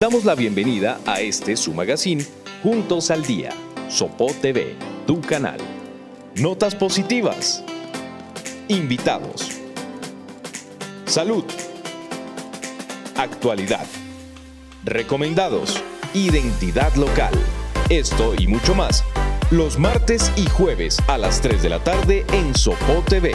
Damos la bienvenida a este su magazine Juntos al Día, Sopó TV, tu canal. Notas positivas, invitados, salud, actualidad, recomendados, identidad local. Esto y mucho más, los martes y jueves a las 3 de la tarde en Sopó TV.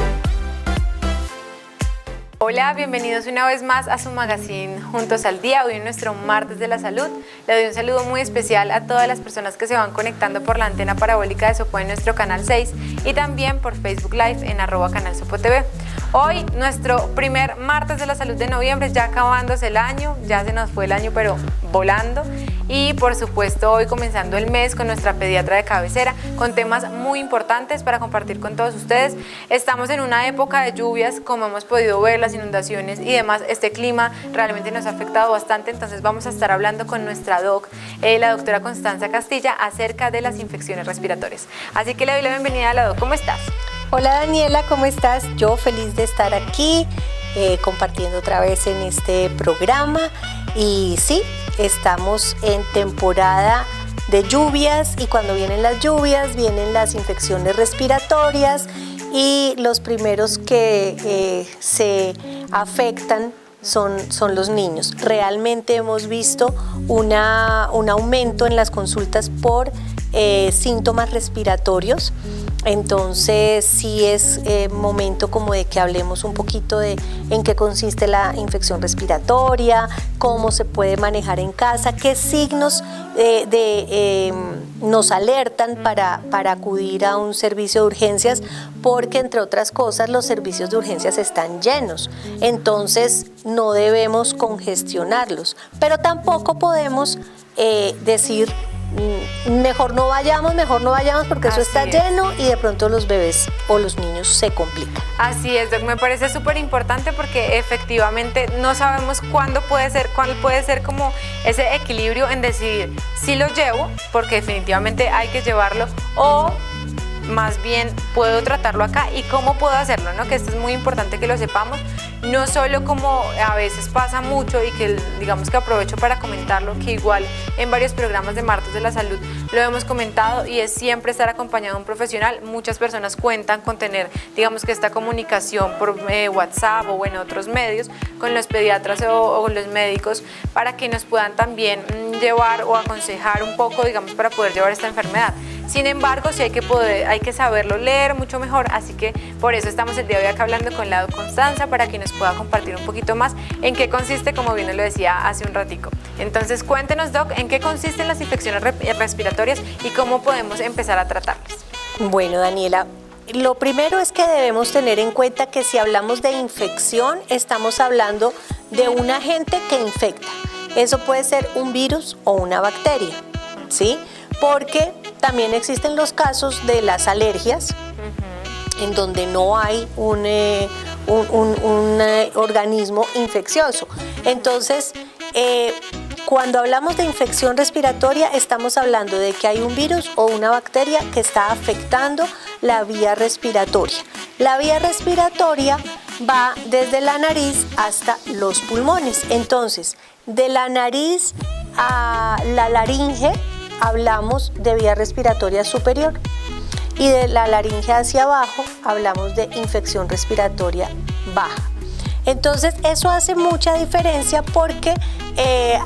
Hola, bienvenidos una vez más a su magazine Juntos al Día. Hoy en nuestro martes de la salud le doy un saludo muy especial a todas las personas que se van conectando por la antena parabólica de Sopó en nuestro canal 6 y también por Facebook Live en @canal Sopó TV. Hoy nuestro primer martes de la salud de noviembre, ya acabándose el año, ya se nos fue el año pero volando. Y por supuesto hoy comenzando el mes con nuestra pediatra de cabecera con temas muy importantes para compartir con todos ustedes. Estamos en una época de lluvias, como hemos podido ver, las inundaciones y demás. Este clima realmente nos ha afectado bastante, entonces vamos a estar hablando con nuestra la doctora Constanza Castilla, acerca de las infecciones respiratorias. Así que le doy la bienvenida a la doc. ¿Cómo estás? Hola Daniela, ¿cómo estás? Yo feliz de estar aquí compartiendo otra vez en este programa. Y sí, estamos en temporada de lluvias y cuando vienen las lluvias vienen las infecciones respiratorias y los primeros que se afectan son los niños. Realmente hemos visto un aumento en las consultas por síntomas respiratorios. Entonces sí es momento como de que hablemos un poquito de en qué consiste la infección respiratoria, cómo se puede manejar en casa, qué signos nos alertan para acudir a un servicio de urgencias, porque entre otras cosas los servicios de urgencias están llenos, entonces no debemos congestionarlos, pero tampoco podemos decir mejor no vayamos porque eso está lleno y de pronto los bebés o los niños se complican. Así es, doc, me parece súper importante porque efectivamente no sabemos cuál puede ser como ese equilibrio en decidir si lo llevo, porque definitivamente hay que llevarlo, o más bien puedo tratarlo acá y cómo puedo hacerlo, ¿no? Que esto es muy importante que lo sepamos, no solo como a veces pasa mucho y que digamos que aprovecho para comentarlo, que igual en varios programas de martes de la salud lo hemos comentado, y es siempre estar acompañado de un profesional. Muchas personas cuentan con tener, digamos que esta comunicación por WhatsApp o en otros medios con los pediatras o los médicos para que nos puedan también llevar o aconsejar un poco, digamos, para poder llevar esta enfermedad. Sin embargo, sí hay que saberlo leer mucho mejor, así que por eso estamos el día de hoy acá hablando con la doc Constanza para que nos pueda compartir un poquito más en qué consiste, como bien lo decía hace un ratico. Entonces cuéntenos, doc, en qué consisten las infecciones respiratorias y cómo podemos empezar a tratarlas. Bueno, Daniela, lo primero es que debemos tener en cuenta que si hablamos de infección, estamos hablando de un agente que infecta. Eso puede ser un virus o una bacteria, ¿sí? Porque también existen los casos de las alergias, en donde no hay un organismo infeccioso. Entonces, cuando hablamos de infección respiratoria, estamos hablando de que hay un virus o una bacteria que está afectando la vía respiratoria. La vía respiratoria va desde la nariz hasta los pulmones. Entonces, de la nariz a la laringe, hablamos de vía respiratoria superior, y de la laringe hacia abajo hablamos de infección respiratoria baja. Entonces eso hace mucha diferencia porque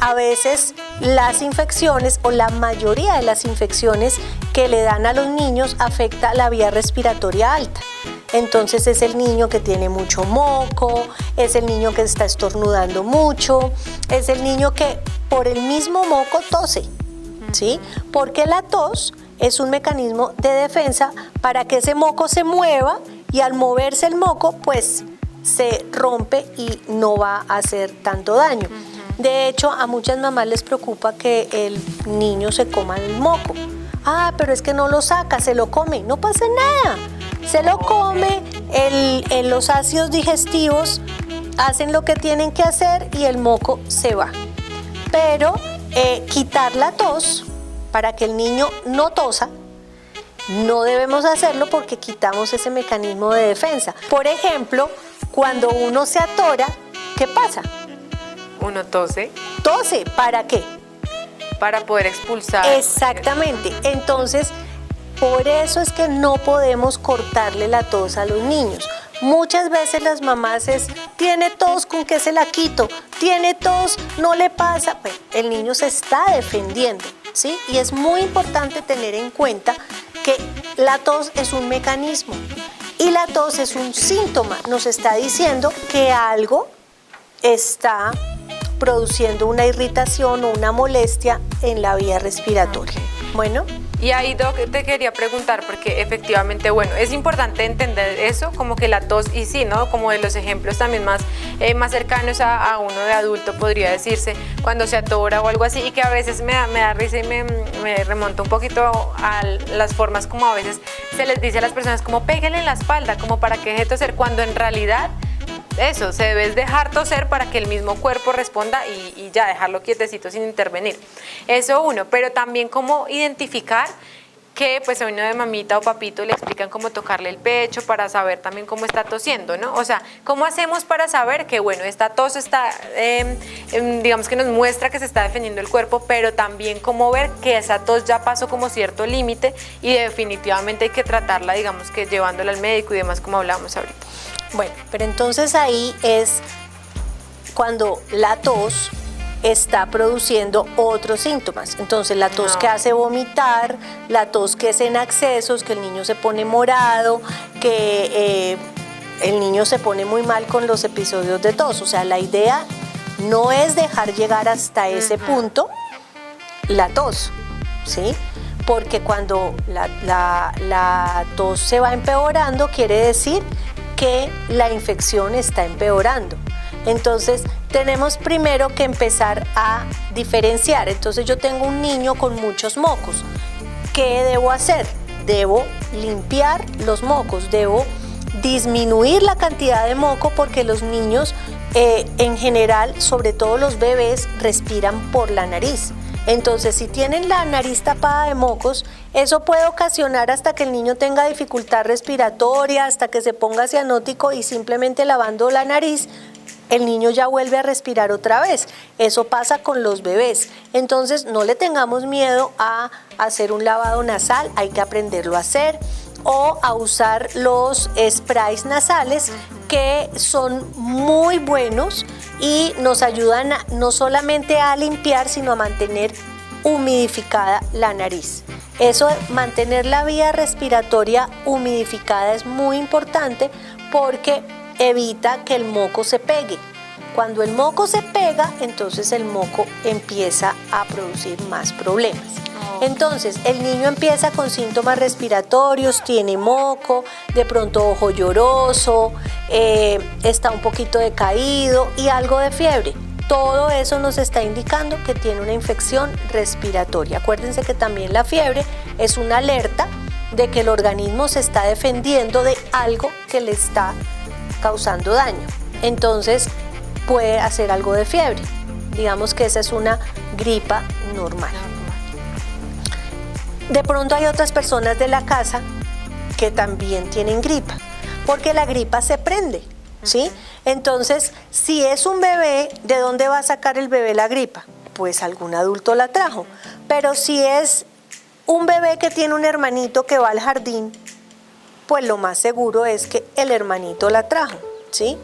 a veces las infecciones o la mayoría de las infecciones que le dan a los niños afecta la vía respiratoria alta. Entonces es el niño que tiene mucho moco, es el niño que está estornudando mucho, es el niño que por el mismo moco tose, ¿sí? Porque la tos es un mecanismo de defensa para que ese moco se mueva, y al moverse el moco pues se rompe y no va a hacer tanto daño. De hecho, a muchas mamás les preocupa que el niño se coma el moco. Ah, pero es que no lo saca, se lo come. No pasa nada, se lo come, los ácidos digestivos hacen lo que tienen que hacer y el moco se va. Pero quitar la tos para que el niño no tosa, no debemos hacerlo porque quitamos ese mecanismo de defensa. Por ejemplo, cuando uno se atora, ¿qué pasa? Uno tose Tose, ¿para qué? para poder expulsar. Exactamente. Entonces, por eso es que no podemos cortarle la tos a los niños. Muchas veces las mamás tiene tos, ¿con qué se la quito? Tiene tos, no le pasa. Pues, el niño se está defendiendo, ¿sí? Y es muy importante tener en cuenta que la tos es un mecanismo y la tos es un síntoma. Nos está diciendo que algo está produciendo una irritación o una molestia en la vía respiratoria. Bueno. Y ahí, Doc, te quería preguntar, porque efectivamente, bueno, es importante entender eso, como que la tos, y sí, ¿no? Como de los ejemplos también más cercanos a uno de adulto, podría decirse, cuando se atora o algo así, y que a veces me da risa y me remonta un poquito a las formas como a veces se les dice a las personas, como péguenle en la espalda, como para que deje de toser, cuando en realidad eso, se debe dejar toser para que el mismo cuerpo responda y ya, dejarlo quietecito sin intervenir. Eso uno, pero también cómo identificar que pues a uno de mamita o papito le explican cómo tocarle el pecho para saber también cómo está tosiendo, ¿no? O sea, ¿cómo hacemos para saber que, bueno, esta tos está, digamos que nos muestra que se está defendiendo el cuerpo, pero también cómo ver que esa tos ya pasó como cierto límite y definitivamente hay que tratarla, digamos que llevándola al médico y demás, como hablábamos ahorita? Bueno, pero entonces ahí es cuando la tos está produciendo otros síntomas. Entonces la tos que hace vomitar, la tos que es en accesos, que el niño se pone morado, que el niño se pone muy mal con los episodios de tos. O sea, la idea no es dejar llegar hasta ese punto la tos, ¿sí? Porque cuando la tos se va empeorando, quiere decir que la infección está empeorando. Entonces, tenemos primero que empezar a diferenciar. Entonces, yo tengo un niño con muchos mocos. ¿Qué debo hacer? Debo limpiar los mocos, debo disminuir la cantidad de moco porque los niños, en general, sobre todo los bebés, respiran por la nariz. Entonces, si tienen la nariz tapada de mocos, eso puede ocasionar hasta que el niño tenga dificultad respiratoria, hasta que se ponga cianótico y simplemente lavando la nariz, el niño ya vuelve a respirar otra vez. Eso pasa con los bebés. Entonces, no le tengamos miedo a hacer un lavado nasal, hay que aprenderlo a hacer, o a usar los sprays nasales que son muy buenos y nos ayudan no solamente a limpiar, sino a mantener humidificada la nariz. Eso, mantener la vía respiratoria humidificada es muy importante porque evita que el moco se pegue. Cuando el moco se pega, entonces el moco empieza a producir más problemas. Entonces, el niño empieza con síntomas respiratorios, tiene moco, de pronto ojo lloroso, está un poquito decaído y algo de fiebre. Todo eso nos está indicando que tiene una infección respiratoria. Acuérdense que también la fiebre es una alerta de que el organismo se está defendiendo de algo que le está causando daño. Entonces, puede hacer algo de fiebre. Digamos que esa es una gripa normal. De pronto hay otras personas de la casa que también tienen gripa, porque la gripa se prende, ¿sí? Entonces, si es un bebé, ¿de dónde va a sacar el bebé la gripa? Pues algún adulto la trajo. Pero si es un bebé que tiene un hermanito que va al jardín, pues lo más seguro es que el hermanito la trajo, ¿sí?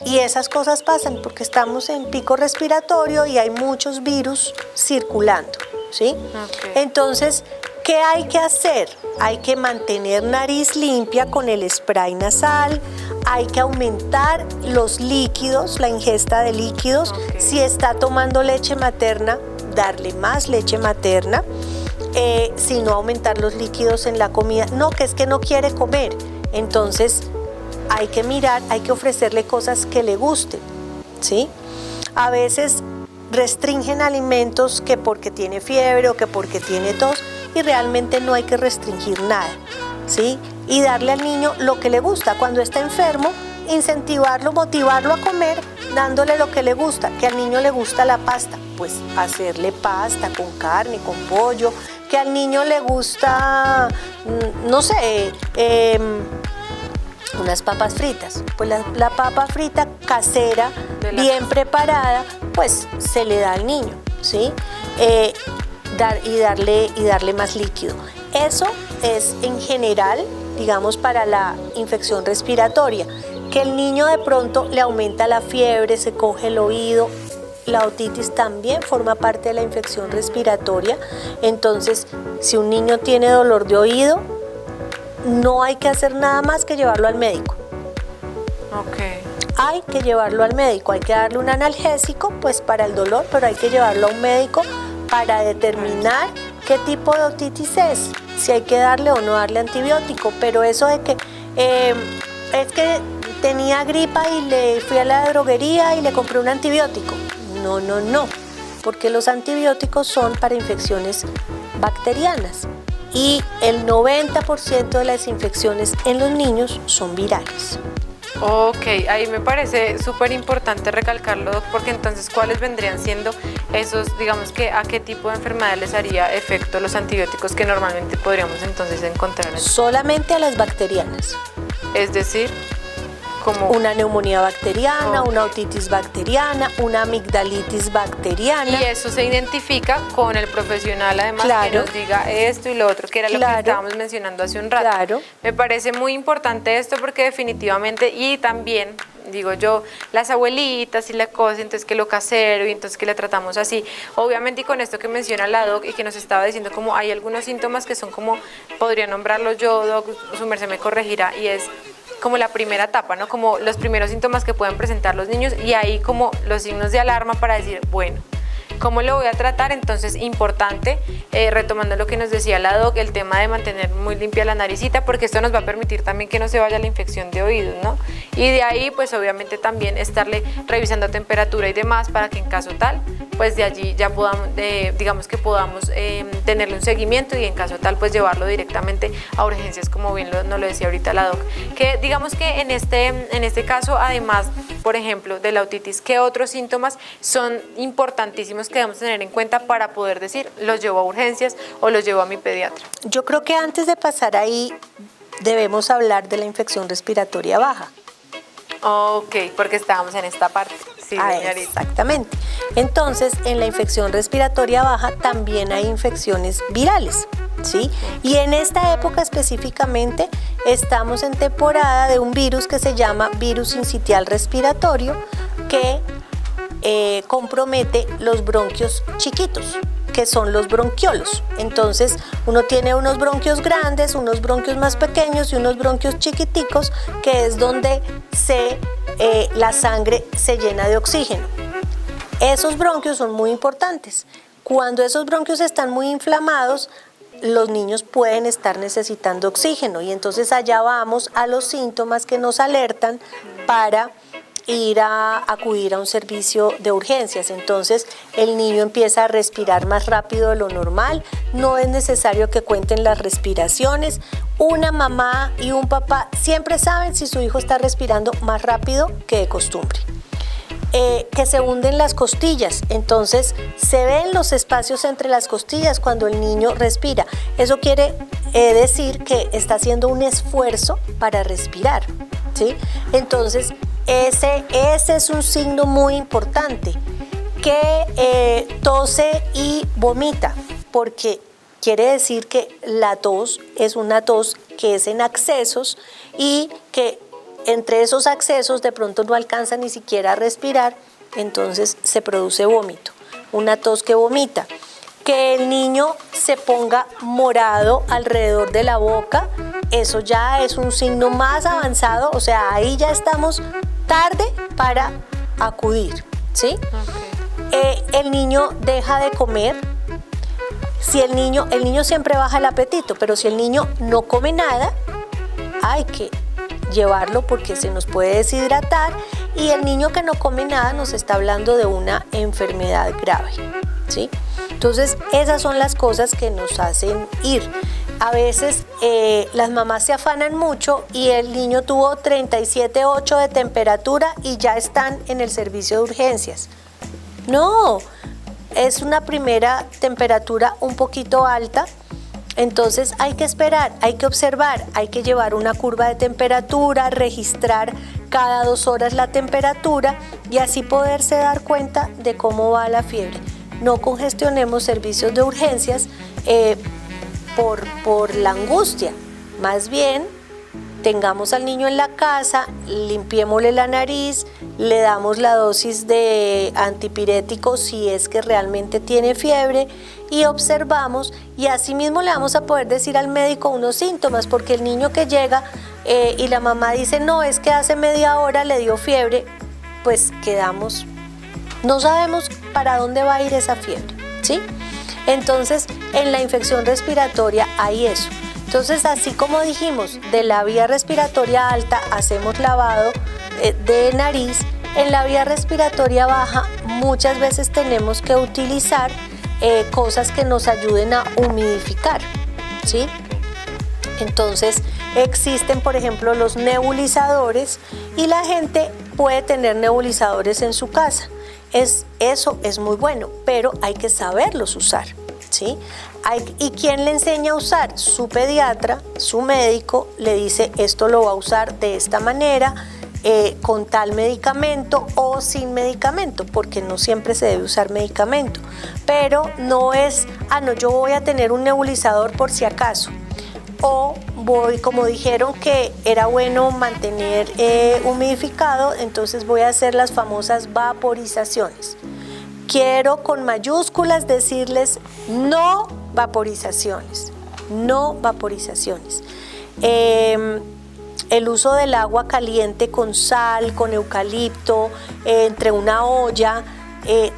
Y esas cosas pasan porque estamos en pico respiratorio y hay muchos virus circulando, ¿sí? Entonces, ¿qué hay que hacer? Hay que mantener nariz limpia con el spray nasal, hay que aumentar los líquidos, la ingesta de líquidos. Si está tomando leche materna, darle más leche materna. Si no, aumentar los líquidos en la comida. No, que es que no quiere comer. Entonces, hay que mirar, hay que ofrecerle cosas que le gusten, ¿sí? A veces restringen alimentos que porque tiene fiebre o que porque tiene tos, y realmente no hay que restringir nada, ¿sí? Y darle al niño lo que le gusta. Cuando está enfermo, incentivarlo, motivarlo a comer, dándole lo que le gusta. Que al niño le gusta la pasta, pues hacerle pasta con carne, con pollo. Que al niño le gusta, no sé, unas papas fritas. Pues la papa frita casera, De la bien casa. preparada, pues se le da al niño, ¿sí? Darle más líquido. Eso es en general, digamos, para la infección respiratoria. Que el niño de pronto le aumenta la fiebre, se coge el oído. La otitis también forma parte de la infección respiratoria. Entonces, si un niño tiene dolor de oído, no hay que hacer nada más que llevarlo al médico. Ok. Hay que llevarlo al médico, hay que darle un analgésico pues para el dolor, pero hay que llevarlo a un médico para determinar qué tipo de otitis es, si hay que darle o no darle antibiótico. Pero eso de que es que tenía gripa y le fui a la droguería y le compré un antibiótico. No, porque los antibióticos son para infecciones bacterianas y el 90% de las infecciones en los niños son virales. Ok, ahí me parece súper importante recalcarlo, Doc, porque entonces, ¿cuáles vendrían siendo esos, digamos que a qué tipo de enfermedad les haría efecto los antibióticos que normalmente podríamos entonces encontrar? Solamente a las bacterianas. Es decir, como... Una neumonía bacteriana, Ok. una otitis bacteriana, una amigdalitis bacteriana. Y eso se identifica con el profesional, además, Claro. que nos diga esto y lo otro, que era lo que Claro. estábamos mencionando hace un rato. Claro. Me parece muy importante esto porque definitivamente, y también, digo yo, las abuelitas y la cosa, entonces que lo casero y entonces que le tratamos así. Obviamente, y con esto que menciona la Doc y que nos estaba diciendo como hay algunos síntomas que son como, podría nombrarlos yo, Doc, su merced me corregirá, y es como la primera etapa, ¿no? Como los primeros síntomas que pueden presentar los niños y ahí como los signos de alarma para decir, bueno, ¿cómo lo voy a tratar? Entonces, importante, retomando lo que nos decía la Doc, el tema de mantener muy limpia la naricita, porque esto nos va a permitir también que no se vaya la infección de oídos, ¿no? Y de ahí, pues obviamente también estarle revisando temperatura y demás para que en caso tal, pues de allí ya podamos, digamos que podamos tenerle un seguimiento y en caso tal, pues llevarlo directamente a urgencias, como bien nos lo decía ahorita la Doc. Que digamos que en este caso, además, por ejemplo, de la otitis, ¿qué otros síntomas son importantísimos que debemos tener en cuenta para poder decir, los llevo a urgencias o los llevo a mi pediatra? Yo creo que antes de pasar ahí debemos hablar de la infección respiratoria baja. Ok, porque estábamos en esta parte. Sí, señorita. Exactamente. Entonces, en la infección respiratoria baja también hay infecciones virales, ¿sí? Y en esta época específicamente estamos en temporada de un virus que se llama virus sincitial respiratorio que compromete los bronquios chiquitos, que son los bronquiolos. Entonces, uno tiene unos bronquios grandes, unos bronquios más pequeños y unos bronquios chiquiticos, que es donde la sangre se llena de oxígeno. Esos bronquios son muy importantes. Cuando esos bronquios están muy inflamados, los niños pueden estar necesitando oxígeno y entonces allá vamos a los síntomas que nos alertan para ir a acudir a un servicio de urgencias. Entonces el niño empieza a respirar más rápido de lo normal, no es necesario que cuenten las respiraciones. Una mamá y un papá siempre saben si su hijo está respirando más rápido que de costumbre. Que se hunden las costillas, entonces se ven los espacios entre las costillas cuando el niño respira. Eso quiere decir que está haciendo un esfuerzo para respirar, ¿sí? Entonces ese es un signo muy importante, que tose y vomita, porque quiere decir que la tos es una tos que es en accesos y que entre esos accesos de pronto no alcanza ni siquiera a respirar, entonces se produce vómito, una tos que vomita. Que el niño se ponga morado alrededor de la boca, eso ya es un signo más avanzado, o sea, ahí ya estamos tarde para acudir, ¿sí? Okay. El niño deja de comer. Si el niño siempre baja el apetito, pero si el niño no come nada, hay que llevarlo porque se nos puede deshidratar, y el niño que no come nada nos está hablando de una enfermedad grave, ¿sí? Entonces esas son las cosas que nos hacen ir. A veces las mamás se afanan mucho y el niño tuvo 37,8 de temperatura y ya están en el servicio de urgencias. No, es una primera temperatura un poquito alta. Entonces hay que esperar, hay que observar, hay que llevar una curva de temperatura, registrar cada 2 horas la temperatura y así poderse dar cuenta de cómo va la fiebre. No congestionemos servicios de urgencias por la angustia, más bien tengamos al niño en la casa, limpiémosle la nariz, le damos la dosis de antipirético si es que realmente tiene fiebre y observamos, y así mismo le vamos a poder decir al médico unos síntomas, porque el niño que llega y la mamá dice no, es que hace media hora le dio fiebre, pues quedamos, no sabemos para dónde va a ir esa fiebre, ¿sí? Entonces en la infección respiratoria hay eso. Entonces, así como dijimos, de la vía respiratoria alta hacemos lavado de nariz, en la vía respiratoria baja muchas veces tenemos que utilizar cosas que nos ayuden a humidificar, ¿sí? Entonces, existen, por ejemplo, los nebulizadores y la gente puede tener nebulizadores en su casa. Eso es muy bueno, pero hay que saberlos usar, ¿sí? ¿Y quién le enseña a usar? Su pediatra, su médico, le dice esto lo va a usar de esta manera, con tal medicamento o sin medicamento, porque no siempre se debe usar medicamento. Pero no es, no, yo voy a tener un nebulizador por si acaso. O voy, como dijeron que era bueno mantener humidificado, entonces voy a hacer las famosas vaporizaciones. Quiero con mayúsculas decirles no vaporizaciones, no vaporizaciones. El uso del agua caliente con sal, con eucalipto, entre una olla,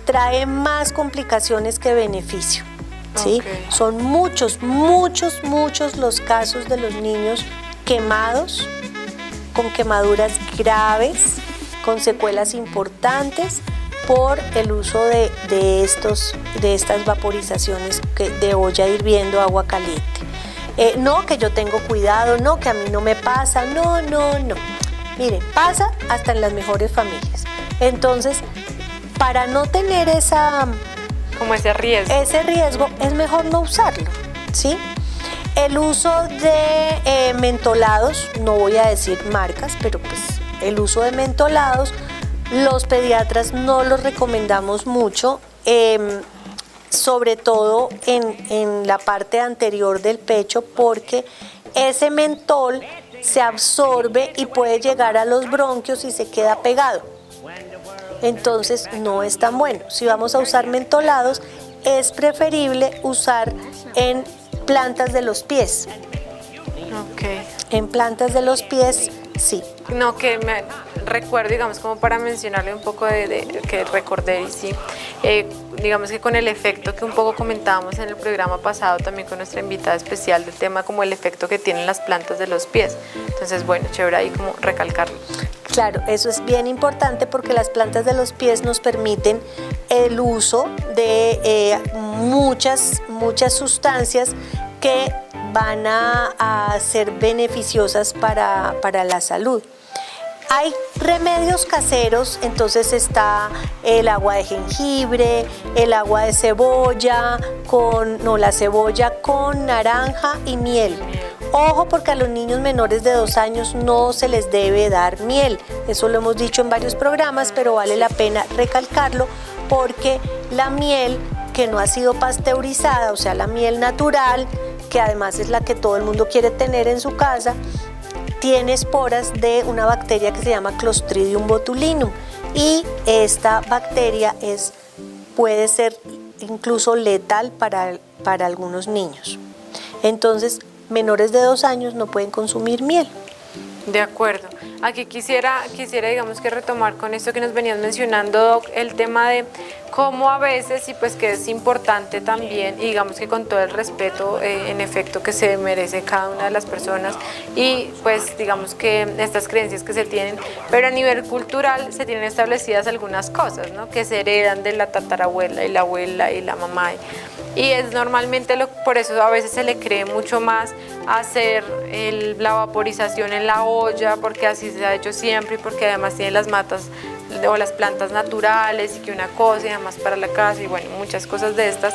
trae más complicaciones que beneficio, ¿sí? Okay. Son muchos los casos de los niños quemados, con quemaduras graves, con secuelas importantes, por el uso de estas vaporizaciones de olla hirviendo, agua caliente. No que yo tengo cuidado, no que a mí no me pasa, no. Miren, pasa hasta en las mejores familias. Entonces, para no tener ese riesgo, es mejor no usarlo, ¿sí? El uso de mentolados, no voy a decir marcas, pero pues el uso de mentolados, los pediatras no los recomendamos mucho, sobre todo en la parte anterior del pecho, porque ese mentol se absorbe y puede llegar a los bronquios y se queda pegado. Entonces no es tan bueno. Si vamos a usar mentolados, es preferible usar en plantas de los pies. Okay. En plantas de los pies, sí. No, que me recuerdo, digamos, como para mencionarle un poco que recordé, y sí, digamos que con el efecto que un poco comentábamos en el programa pasado también con nuestra invitada especial del tema, como el efecto que tienen las plantas de los pies. Entonces, bueno, chévere ahí como recalcarlo. Claro, eso es bien importante porque las plantas de los pies nos permiten el uso de muchas sustancias que van a ser beneficiosas para la salud. Hay remedios caseros, entonces está el agua de jengibre, el agua de cebolla, la cebolla con naranja y miel. Ojo, porque a los niños menores de 2 años no se les debe dar miel. Eso lo hemos dicho en varios programas, pero vale la pena recalcarlo porque la miel que no ha sido pasteurizada, o sea, la miel natural, que además es la que todo el mundo quiere tener en su casa, tiene esporas de una bacteria que se llama Clostridium botulinum y esta bacteria puede ser incluso letal para algunos niños. Entonces, menores de 2 años no pueden consumir miel. De acuerdo. Aquí quisiera, digamos, que retomar con esto que nos venías mencionando, Doc, el tema de cómo a veces, y pues que es importante también, y digamos que con todo el respeto, en efecto, que se merece cada una de las personas, y pues digamos que estas creencias que se tienen, pero a nivel cultural se tienen establecidas algunas cosas, ¿no? Que se heredan de la tatarabuela y la abuela y la mamá. Y es normalmente, por eso a veces se le cree mucho más hacer la vaporización en la olla, porque así se ha hecho siempre y porque además tiene las matas o las plantas naturales y que una cosa y además para la casa y bueno, muchas cosas de estas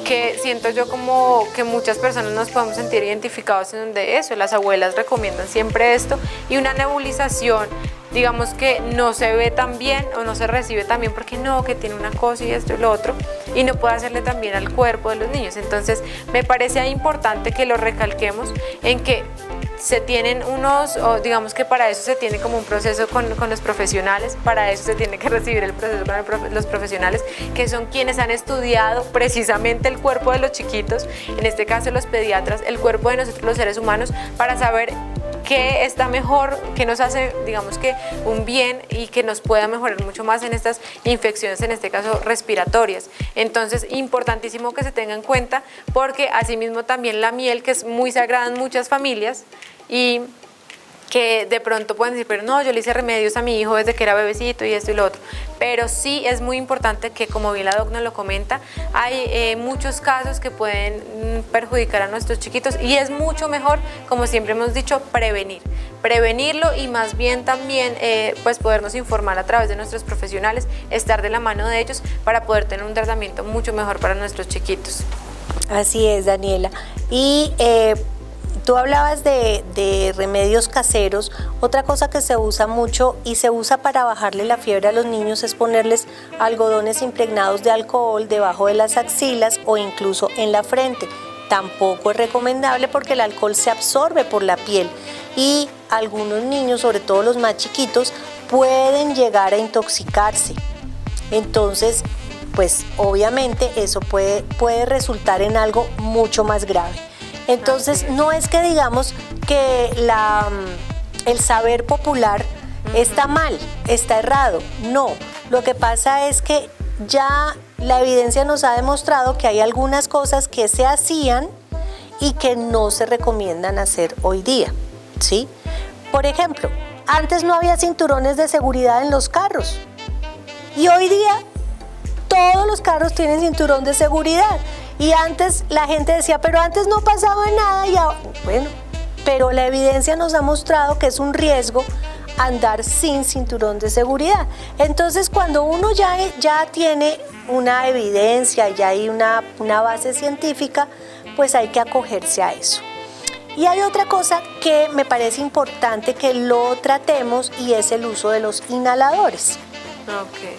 que siento yo como que muchas personas nos podemos sentir identificados en donde eso, las abuelas recomiendan siempre esto, y una nebulización, digamos que no se ve tan bien o no se recibe tan bien porque no, que tiene una cosa y esto y lo otro, y no puede hacerle tan bien al cuerpo de los niños. Entonces me parece importante que lo recalquemos en que se tienen unos, o digamos que para eso se tiene como un proceso con los profesionales, para eso se tiene que recibir el proceso con los profesionales, que son quienes han estudiado precisamente el cuerpo de los chiquitos, en este caso los pediatras, el cuerpo de nosotros los seres humanos, para saber qué está mejor, qué nos hace, digamos que un bien y que nos pueda mejorar mucho más en estas infecciones, en este caso respiratorias. Entonces, importantísimo que se tenga en cuenta, porque asimismo también la miel, que es muy sagrada en muchas familias, y que de pronto pueden decir, pero no, yo le hice remedios a mi hijo desde que era bebecito y esto y lo otro. Pero sí es muy importante que, como bien la doc nos lo comenta, hay muchos casos que pueden perjudicar a nuestros chiquitos, y es mucho mejor, como siempre hemos dicho, prevenirlo, y más bien también pues podernos informar a través de nuestros profesionales, estar de la mano de ellos para poder tener un tratamiento mucho mejor para nuestros chiquitos. Así es, Daniela. Y tú hablabas de remedios caseros. Otra cosa que se usa mucho y se usa para bajarle la fiebre a los niños es ponerles algodones impregnados de alcohol debajo de las axilas o incluso en la frente. Tampoco es recomendable porque el alcohol se absorbe por la piel y algunos niños, sobre todo los más chiquitos, pueden llegar a intoxicarse. Entonces, pues obviamente eso puede resultar en algo mucho más grave. Entonces, no es que digamos que el saber popular está mal, está errado. No, lo que pasa es que ya la evidencia nos ha demostrado que hay algunas cosas que se hacían y que no se recomiendan hacer hoy día, ¿sí? Por ejemplo, antes no había cinturones de seguridad en los carros y hoy día todos los carros tienen cinturón de seguridad. Y antes la gente decía, pero antes no pasaba nada, y ahora, bueno, pero la evidencia nos ha mostrado que es un riesgo andar sin cinturón de seguridad. Entonces, cuando uno ya tiene una evidencia, ya hay una base científica, pues hay que acogerse a eso. Y hay otra cosa que me parece importante que lo tratemos, y es el uso de los inhaladores. Okay.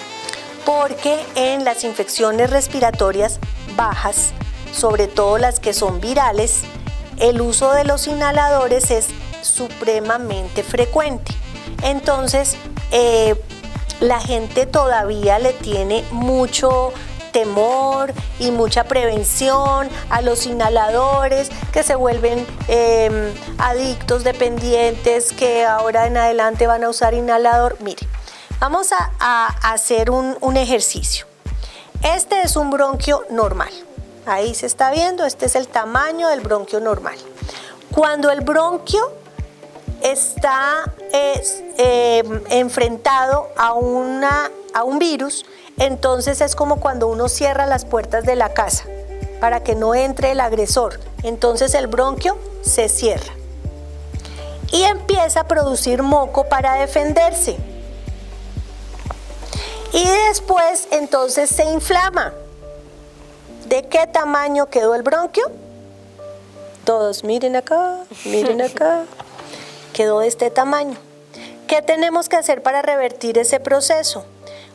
Porque en las infecciones respiratorias bajas, sobre todo las que son virales, el uso de los inhaladores es supremamente frecuente. Entonces, la gente todavía le tiene mucho temor y mucha prevención a los inhaladores, que se vuelven adictos, dependientes, que ahora en adelante van a usar inhalador. Mire, vamos a hacer un ejercicio. Este es un bronquio normal. Ahí se está viendo, este es el tamaño del bronquio normal. Cuando el bronquio está enfrentado a un virus, entonces es como cuando uno cierra las puertas de la casa para que no entre el agresor. Entonces el bronquio se cierra y empieza a producir moco para defenderse. Y después entonces se inflama. ¿De qué tamaño quedó el bronquio? Todos miren acá, miren acá. Quedó de este tamaño. ¿Qué tenemos que hacer para revertir ese proceso?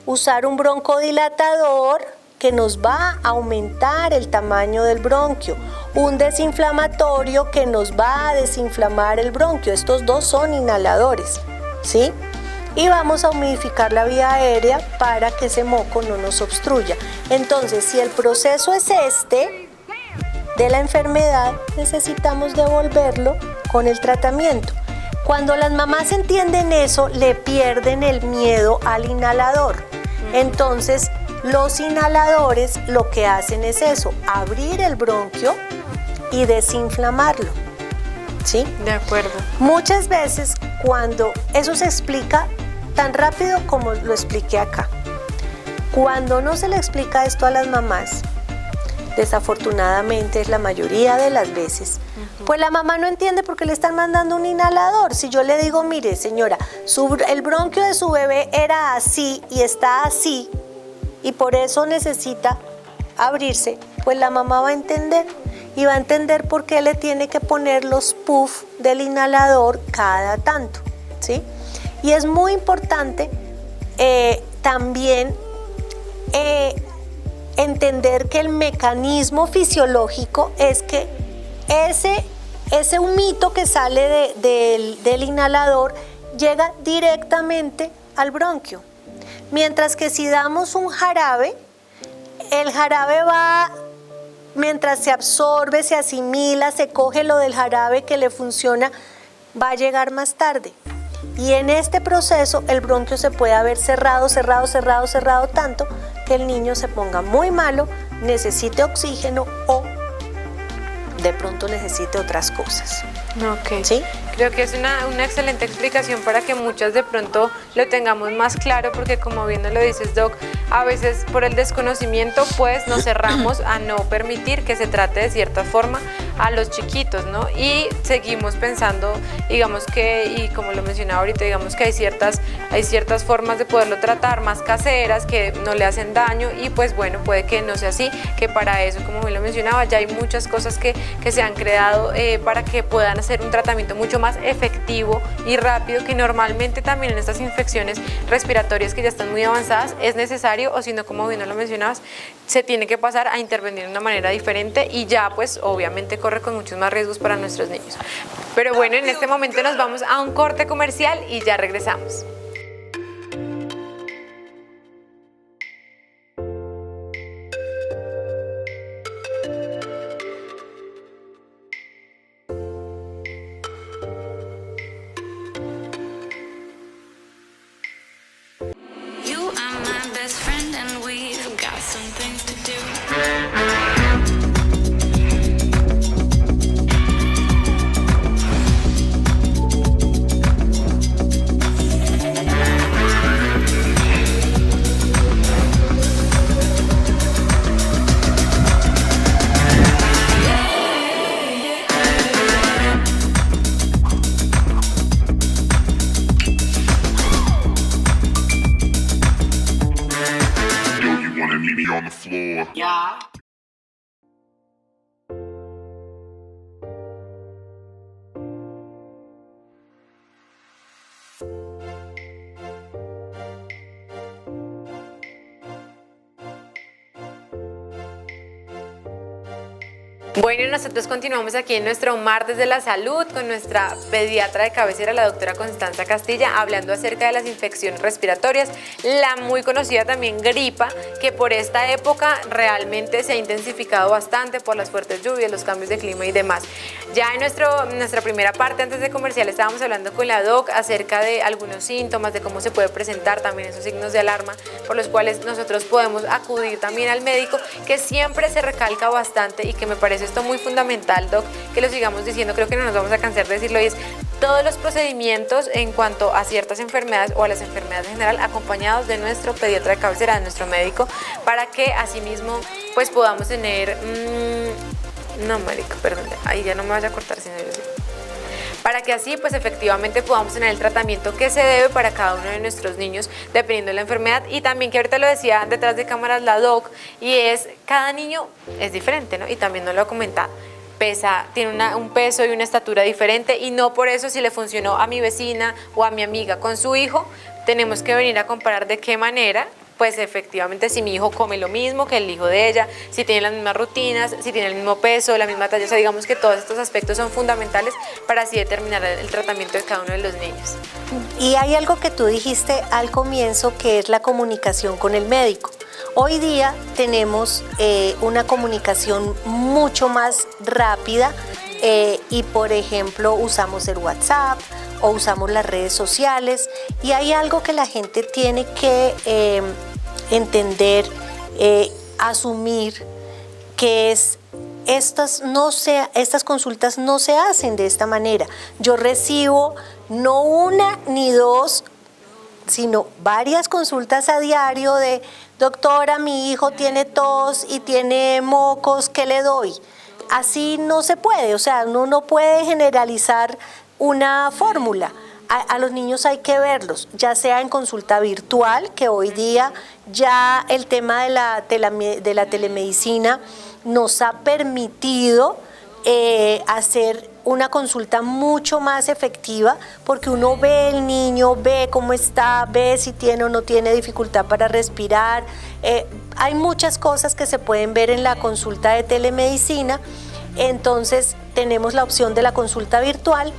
Usar un broncodilatador que nos va a aumentar el tamaño del bronquio. Un desinflamatorio que nos va a desinflamar el bronquio. Estos dos son inhaladores, ¿sí? Y vamos a humidificar la vía aérea para que ese moco no nos obstruya. Entonces, si el proceso es este de la enfermedad, necesitamos devolverlo con el tratamiento. Cuando las mamás entienden eso, le pierden el miedo al inhalador. Entonces, los inhaladores lo que hacen es eso, abrir el bronquio y desinflamarlo. ¿Sí? De acuerdo. Muchas veces cuando eso se explica tan rápido como lo expliqué acá, cuando no se le explica esto a las mamás, desafortunadamente la mayoría de las veces, pues la mamá no entiende por qué le están mandando un inhalador. Si yo le digo, mire señora, el bronquio de su bebé era así y está así y por eso necesita abrirse, pues la mamá va a entender y va a entender por qué le tiene que poner los puff del inhalador cada tanto, ¿sí? Y es muy importante también entender que el mecanismo fisiológico es que ese humito que sale del inhalador llega directamente al bronquio. Mientras que si damos un jarabe, el jarabe va, mientras se absorbe, se asimila, se coge lo del jarabe que le funciona, va a llegar más tarde. Y en este proceso el bronquio se puede haber cerrado tanto que el niño se ponga muy malo, necesite oxígeno o de pronto necesite otras cosas. Ok. ¿Sí? Creo que es una excelente explicación para que muchas de pronto lo tengamos más claro, porque como bien lo dices, Doc, a veces por el desconocimiento pues nos cerramos a no permitir que se trate de cierta forma a los chiquitos, ¿no? Y seguimos pensando, digamos que, y como lo mencionaba ahorita, digamos que hay ciertas formas de poderlo tratar más caseras que no le hacen daño y pues bueno, puede que no sea así, que para eso, como bien lo mencionaba, ya hay muchas cosas que se han creado para que puedan hacer un tratamiento mucho más efectivo y rápido, que normalmente también en estas infecciones respiratorias que ya están muy avanzadas es necesario, o si no, como bien lo mencionabas, se tiene que pasar a intervenir de una manera diferente y ya pues obviamente corre con muchos más riesgos para nuestros niños. Pero bueno, en este momento nos vamos a un corte comercial y ya regresamos. On the floor. Yeah. Bueno, nosotros continuamos aquí en nuestro Martes de la Salud con nuestra pediatra de cabecera, la doctora Constanza Castilla, hablando acerca de las infecciones respiratorias, la muy conocida también gripa, que por esta época realmente se ha intensificado bastante por las fuertes lluvias, los cambios de clima y demás. Ya en nuestra primera parte, antes de comercial, estábamos hablando con la doc acerca de algunos síntomas, de cómo se puede presentar también esos signos de alarma, por los cuales nosotros podemos acudir también al médico, que siempre se recalca bastante y que me parece esto muy fundamental, Doc, que lo sigamos diciendo, creo que no nos vamos a cansar de decirlo, y es todos los procedimientos en cuanto a ciertas enfermedades o a las enfermedades en general, acompañados de nuestro pediatra de cabecera, de nuestro médico, para que asimismo pues podamos tener, no marico, perdón, ahí ya no me vaya a cortar, sino yo sí. Para que así pues efectivamente podamos tener el tratamiento que se debe para cada uno de nuestros niños dependiendo de la enfermedad, y también que ahorita lo decía detrás de cámaras la doc, y es cada niño es diferente, ¿no? Y también nos lo comenta, tiene un peso y una estatura diferente, y no por eso si le funcionó a mi vecina o a mi amiga con su hijo, tenemos que venir a comparar de qué manera. Pues efectivamente si mi hijo come lo mismo que el hijo de ella, si tiene las mismas rutinas, si tiene el mismo peso, la misma talla, o sea, digamos que todos estos aspectos son fundamentales para así determinar el tratamiento de cada uno de los niños. Y hay algo que tú dijiste al comienzo, que es la comunicación con el médico. Hoy día tenemos una comunicación mucho más rápida y por ejemplo usamos el WhatsApp o usamos las redes sociales, y hay algo que la gente tiene que entender, asumir, que es estas consultas no se hacen de esta manera. Yo recibo no una ni dos, sino varias consultas a diario de: doctora, mi hijo tiene tos y tiene mocos, ¿qué le doy? Así no se puede, o sea, uno no puede generalizar una fórmula. a los niños hay que verlos, ya sea en consulta virtual, que hoy día ya el tema de la telemedicina nos ha permitido hacer una consulta mucho más efectiva, porque uno ve el niño, ve cómo está, ve si tiene o no tiene dificultad para respirar. Hay muchas cosas que se pueden ver en la consulta de telemedicina. Entonces tenemos la opción de la consulta virtual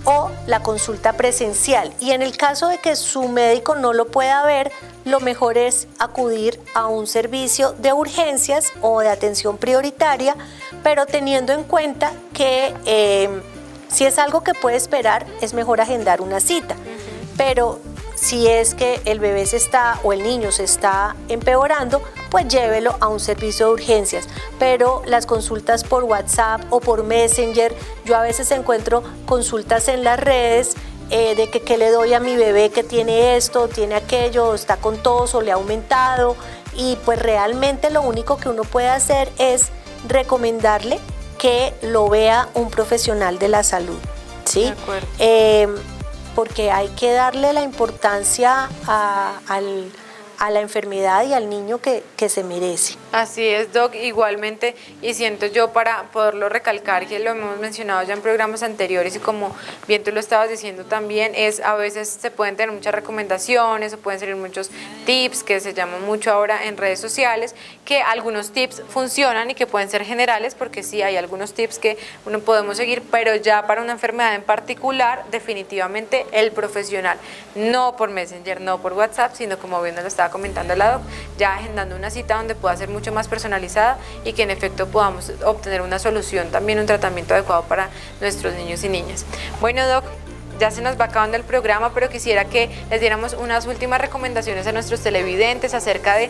o la consulta presencial, y en el caso de que su médico no lo pueda ver, lo mejor es acudir a un servicio de urgencias o de atención prioritaria, pero teniendo en cuenta que si es algo que puede esperar, es mejor agendar una cita. Pero si es que el bebé o el niño se está empeorando, pues llévelo a un servicio de urgencias. Pero las consultas por WhatsApp o por Messenger, yo a veces encuentro consultas en las redes de que le doy a mi bebé que tiene esto, tiene aquello, está con tos o le ha aumentado, y pues realmente lo único que uno puede hacer es recomendarle que lo vea un profesional de la salud, ¿sí? De acuerdo. Porque hay que darle la importancia a la enfermedad y al niño que se merece. Así es, Doc, igualmente, y siento yo, para poderlo recalcar, que lo hemos mencionado ya en programas anteriores y como bien tú lo estabas diciendo también, es a veces se pueden tener muchas recomendaciones o pueden salir muchos tips que se llaman mucho ahora en redes sociales, que algunos tips funcionan y que pueden ser generales, porque sí hay algunos tips que uno podemos seguir, pero ya para una enfermedad en particular, definitivamente el profesional, no por Messenger, no por WhatsApp, sino como bien nos lo estaba comentando la Doc, ya agendando una cita donde pueda ser mucho más personalizada y que en efecto podamos obtener una solución, también un tratamiento adecuado para nuestros niños y niñas. Bueno, Doc, ya se nos va acabando el programa, pero quisiera que les diéramos unas últimas recomendaciones a nuestros televidentes acerca de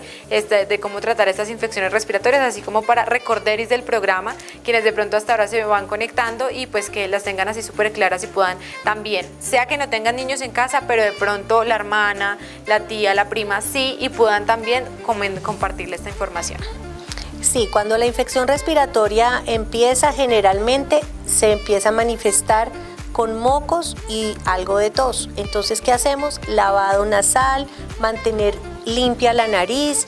cómo tratar estas infecciones respiratorias, así como para recorderis del programa, quienes de pronto hasta ahora se van conectando, y pues que las tengan así súper claras y puedan también, sea que no tengan niños en casa, pero de pronto la hermana, la tía, la prima sí, y puedan también compartirle esta información. Sí, cuando la infección respiratoria empieza, generalmente se empieza a manifestar con mocos y algo de tos. Entonces, ¿qué hacemos? Lavado nasal, mantener limpia la nariz,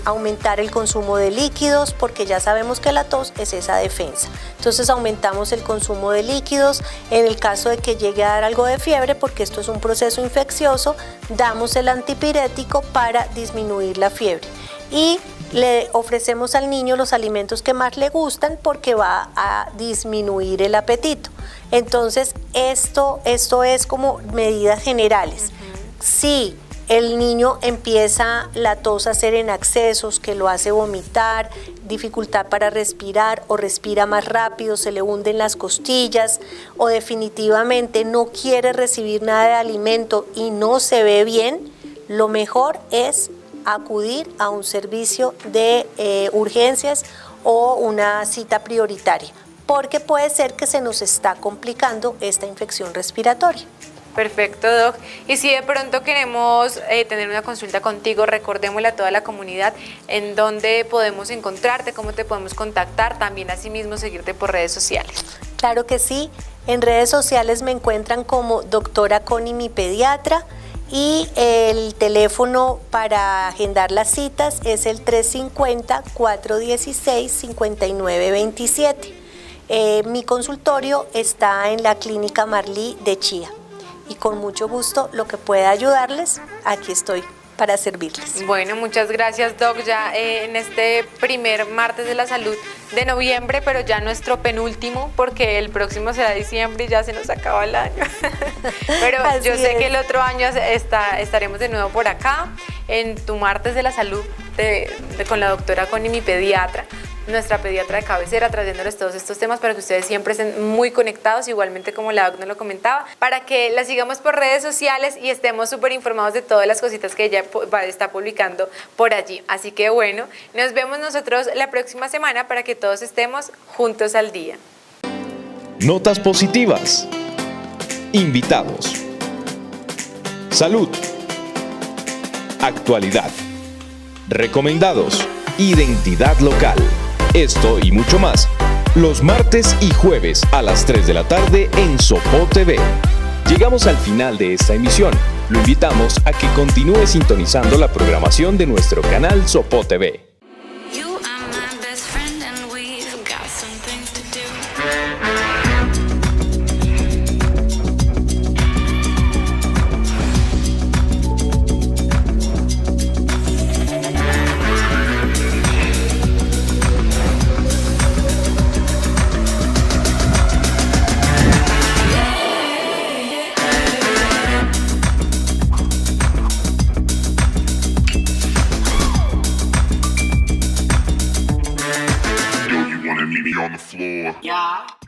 aumentar el consumo de líquidos, porque ya sabemos que la tos es esa defensa. Entonces aumentamos el consumo de líquidos. En el caso de que llegue a dar algo de fiebre, porque esto es un proceso infeccioso, damos el antipirético para disminuir la fiebre. Y le ofrecemos al niño los alimentos que más le gustan, porque va a disminuir el apetito. Entonces, esto es como medidas generales. Si el niño empieza la tos a ser en accesos, que lo hace vomitar, dificultad para respirar o respira más rápido, se le hunden las costillas, o definitivamente no quiere recibir nada de alimento y no se ve bien, lo mejor es acudir a un servicio de urgencias o una cita prioritaria, porque puede ser que se nos está complicando esta infección respiratoria. Perfecto, Doc. Y si de pronto queremos tener una consulta contigo, recordémosle a toda la comunidad en dónde podemos encontrarte, cómo te podemos contactar, también asimismo seguirte por redes sociales. Claro que sí, en redes sociales me encuentran como Doctora Connie, mi pediatra, y el teléfono para agendar las citas es el 350-416-5927. Mi consultorio está en la Clínica Marlí de Chía, y con mucho gusto lo que pueda ayudarles, aquí estoy para servirles. Bueno, muchas gracias, Doc, ya en este primer martes de la salud de noviembre, pero ya nuestro penúltimo, porque el próximo será diciembre y ya se nos acaba el año. Pero yo sé que el otro año estaremos de nuevo por acá, en tu martes de la salud con la doctora Connie, mi pediatra, nuestra pediatra de cabecera, trayéndoles todos estos temas para que ustedes siempre estén muy conectados, igualmente como la doc nos lo comentaba, para que la sigamos por redes sociales y estemos súper informados de todas las cositas que ella está publicando por allí. Así que bueno, nos vemos nosotros la próxima semana para que todos estemos juntos al día. Notas positivas. Invitados. Salud. Actualidad. Recomendados. Identidad local. Esto y mucho más, los martes y jueves a las 3 de la tarde en Sopó TV. Llegamos al final de esta emisión. Lo invitamos a que continúe sintonizando la programación de nuestro canal Sopo TV. You are my best friend and we've got some things to do. Yo, you wanna meet me on the floor? Yeah.